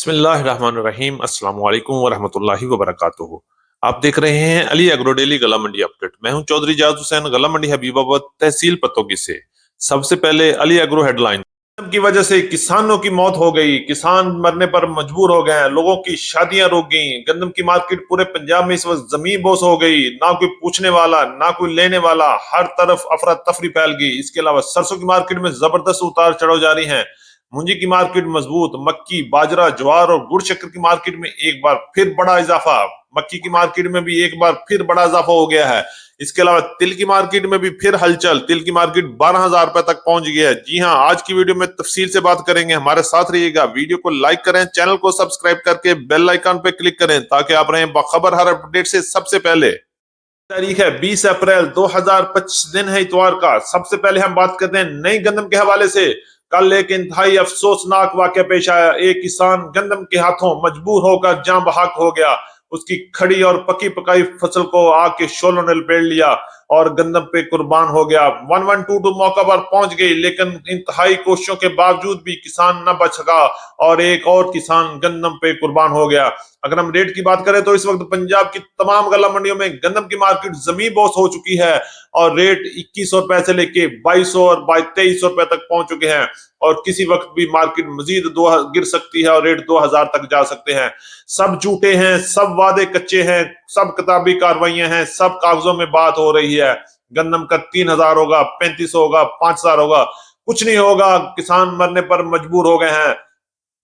बिस्मिल्लाहिर्रहमानिर्रहीम अस्सलामु अलैकुम वरहमतुल्लाहि वबरकातुहू। आप देख रहे हैं अली एग्रो डेली गला मंडी अपडेट। मैं हूं चौधरी जाद हुसैन, गला मंडी हबीबाबाद, तहसील पतोगी से। सबसे पहले अली एग्रो हेडलाइन की वजह से किसानों की मौत हो गई, किसान मरने पर मजबूर हो गए हैं, लोगों की शादियां रुक गई। गंदम की मार्केट पूरे पंजाब में इस वक्त जमीन बोस हो गई, ना कोई पूछने वाला ना कोई लेने वाला, हर तरफ अफरा तफरी फैल गई। इसके अलावा सरसों की मार्केट में जबरदस्त उतार चढ़ाव जारी है। मूंजी की मार्केट मजबूत, मक्की, बाजरा, ज्वार और गुड़ शक्कर की मार्केट में एक बार फिर बड़ा इजाफा। मक्की की मार्केट में भी एक बार फिर बड़ा इजाफा हो गया है। इसके अलावा तिल की मार्केट में भी फिर हलचल, तिल की मार्केट 12,000 रुपए तक पहुंच गई है। जी हां, आज की वीडियो में तफसील से बात करेंगे, हमारे साथ रहिएगा। वीडियो को लाइक करें, चैनल को सब्सक्राइब करके बेल आइकन पे क्लिक करें ताकि आप रहें बाखबर हर अपडेट से सबसे पहले। तारीख है 20 अप्रैल 2025, दिन है इतवार का। सबसे पहले हम बात करते हैं नई गंदम के हवाले से। कल एक इंतहाई अफसोसनाक वाकया पेश आया। एक किसान गंदम के हाथों मजबूर होकर जान बहक हो गया। उसकी खड़ी और पकी पकाई फसल को आग के शोलों ने लपेट लिया और गंदम पे कुर्बान हो गया। 1122 मौका पर पहुंच गई, लेकिन इंतहाई कोशिशों के बावजूद भी किसान न बच सका और एक और किसान गंदम पे कुर्बान हो गया। अगर हम रेट की बात करें तो इस वक्त पंजाब की तमाम गला मंडियों में गंदम की मार्केट जमीन बोस हो चुकी है और रेट 2100 रुपए से लेके 2200 और 2300 रुपए तक पहुंच चुके हैं। और किसी वक्त भी मार्केट मजीद दो गिर सकती है और रेट 2000 तक जा सकते हैं। सब झूठे हैं, सब वादे कच्चे हैं, सब किताबी कार्रवाइयां हैं, सब कागजों में बात हो रही है। गंदम का 3000 होगा, 3500 होगा, 5000 होगा, कुछ नहीं होगा। किसान मरने पर मजबूर हो गए हैं।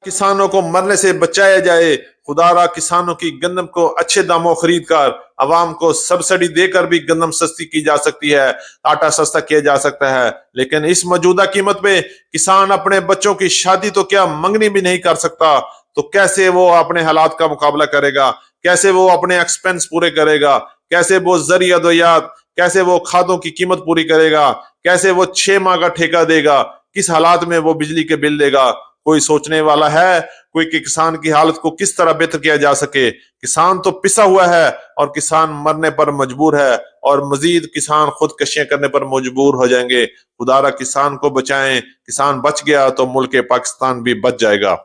किसानों को मरने से बचाया जाए। खुदारा किसानों की गंदम को अच्छे दामों खरीद कर अवाम को सब्सिडी देकर भी गंदम सस्ती की जा सकती है, आटा सस्ता किया जा सकता है। लेकिन इस मौजूदा कीमत पे किसान अपने बच्चों की शादी तो क्या मंगनी भी नहीं कर सकता, तो कैसे वो अपने हालात का मुकाबला करेगा, कैसे वो अपने एक्सपेंस पूरे करेगा, कैसे वो जरिए अद्वियात, कैसे वो खादों की कीमत पूरी करेगा, कैसे वो 6 माह का ठेका देगा, किस हालात में वो बिजली के बिल देगा। कोई सोचने वाला है कोई कि किसान की हालत को किस तरह बेहतर किया जा सके। किसान तो पिसा हुआ है और किसान मरने पर मजबूर है और मजीद किसान खुदकशियां करने पर मजबूर हो जाएंगे। खुदारा किसान को बचाएं, किसान बच गया तो मुल्क पाकिस्तान भी बच जाएगा।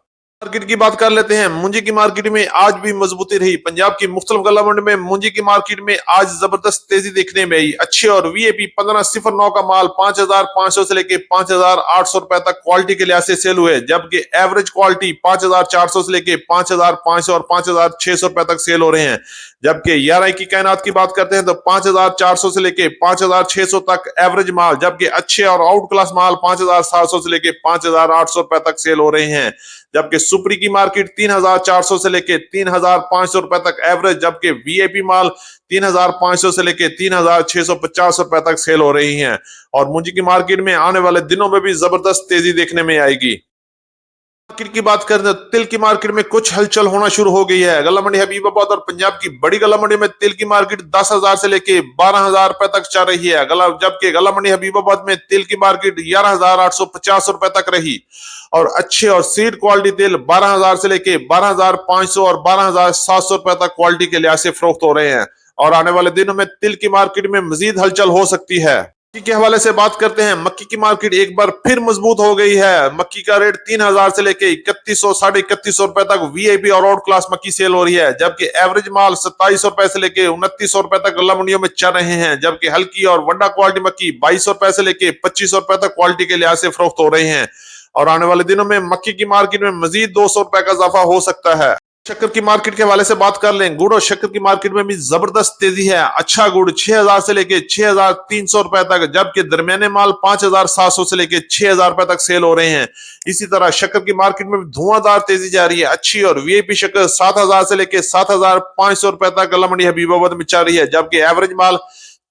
मार्केट की बात कर लेते हैं। मूंजी की मार्केट में आज भी मजबूती रही। पंजाब की मुख्तलिफ गला मंडी में मूंजी की मार्केट में आज जबरदस्त तेजी देखने में आई। अच्छे और वीएपी 1509 का माल 5500 से लेके 5800 रुपए तक क्वालिटी के लिहाज से सेल हुए, जबकि एवरेज क्वालिटी 5400 से लेके 5500 और 5600 रुपए तक सेल हो रहे हैं। जबकि 11 की कायनात की बात करते हैं तो 5400 से लेके 5600 तक एवरेज माल, जबकि अच्छे और आउट क्लास माल 5700 से लेके 5800 रुपए तक सेल हो रहे हैं। जबकि सुपरी की मार्केट 3400 से लेके 3500 रुपए तक एवरेज, जबकि वीआईपी माल 3500 से लेके 3650 रुपए तक सेल हो रही हैं। और मूंजी की मार्केट में आने वाले दिनों में भी जबरदस्त तेजी देखने में आएगी। मार्केट की बात करें तो तिल की मार्केट में कुछ हलचल होना शुरू हो गई है। गला मंडी हबीबाबाद और पंजाब की बड़ी गला मंडी में तिल की मार्केट 10,000 से लेके 12,000 रुपए तक चल रही है। जबकि गला मंडी हबीबाबाद में तिल की मार्केट 11,850 रुपए तक रही और अच्छे और सीड क्वालिटी तिल 12,000 से लेके 12,500 और 12,700 रुपए तक क्वालिटी के लिहाज से फरोख्त हो रहे हैं। और आने वाले दिनों में तिल की मार्केट में मजीद हलचल हो सकती है। मक्की के हवाले से बात करते हैं। मक्की की मार्केट एक बार फिर मजबूत हो गई है। मक्की का रेट 3,000 से लेके 3100 3150 रुपए तक वीआईपी और आउट क्लास मक्की सेल हो रही है, जबकि एवरेज माल 2700 रुपए से लेके 2900 रुपए तक गला मंडियों में चल रहे हैं। जबकि हल्की और वड्डा क्वालिटी मक्की 2200 रुपए से लेके 2500 रुपए तक क्वालिटी के लिहाज से फरोख्त हो रहे हैं। और आने वाले दिनों में मक्की की मार्केट में मजीद 200 रुपए का इजाफा हो सकता है। शक्कर की मार्केट के हवाले से बात कर लें। गुड़ और शक्कर की मार्केट में भी जबरदस्त तेजी है। अच्छा गुड़ 6000 से लेके 6300 रुपए तक, जबकि दरमियाने माल 5700 से लेके 6000 रुपए तक सेल हो रहे हैं। इसी तरह शक्कर की मार्केट में धुआंधार तेजी जारी है। अच्छी और वीआईपी शक्कर 7000 से लेके 7500 रुपए तक गला मंडी हबीबाबाद में चल रही है, जबकि एवरेज माल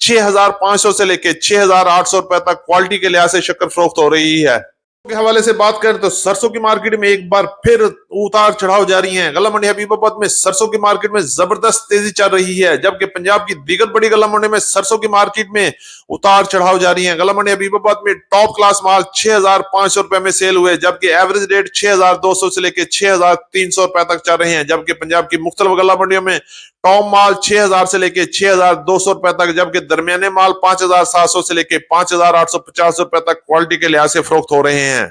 6500 से लेके 6800 रुपए तक क्वालिटी के लिहाज से शक्कर फरोख्त हो रही है। के हवाले से बात करें तो सरसों की मार्केट में एक बार फिर उतार चढ़ाव जारी हैं। गला मंडी हबीबाबाद में सरसों की मार्केट में जबरदस्त तेजी चल रही है, जबकि पंजाब की दीगर बड़ी गला मंडी में सरसों की मार्केट में उतार चढ़ाव जारी हैं। गला मंडी हबीबाबाद में टॉप क्लास माल 6500 रुपए में सेल हुए, जबकि एवरेज रेट 6200 से लेकर 6300 रुपए तक चल रहे हैं। जबकि पंजाब की मुख्तलिफ गला मंडियों में टॉप माल 6000 से लेके 6200 रुपए तक, जबकि दरमियाने माल 5700 से लेके 5850 रुपए तक क्वालिटी के लिहाज से फरोख्त हो रहे हैं।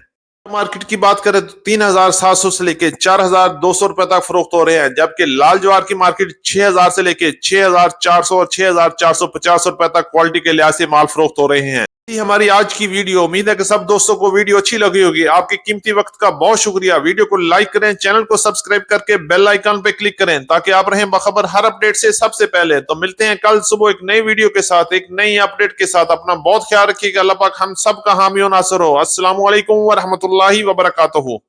मार्केट की बात करें तो 3,700 से लेके 4,200 रुपए तक फरोख्त हो रहे हैं, जबकि लाल ज्वार की मार्केट 6,000 से लेके 6,400 और 6,450 रुपए तक क्वालिटी के लिहाज से माल फरोख्त हो रहे हैं। ये हमारी आज की वीडियो, उम्मीद है कि सब दोस्तों को वीडियो अच्छी लगी होगी। आपके कीमती वक्त का बहुत शुक्रिया। वीडियो को लाइक करें, चैनल को सब्सक्राइब करके बेल आइकन पे क्लिक करें ताकि आप रहें बखबर हर अपडेट से सबसे पहले। तो मिलते हैं कल सुबह एक नई वीडियो के साथ, एक नई अपडेट के साथ। अपना बहुत ख्याल रखिएगा। अल्लाह पाक हम सब का हामी और नासर हो। अस्सलामु अलैकुम व रहमतुल्लाहि व बरकातहू।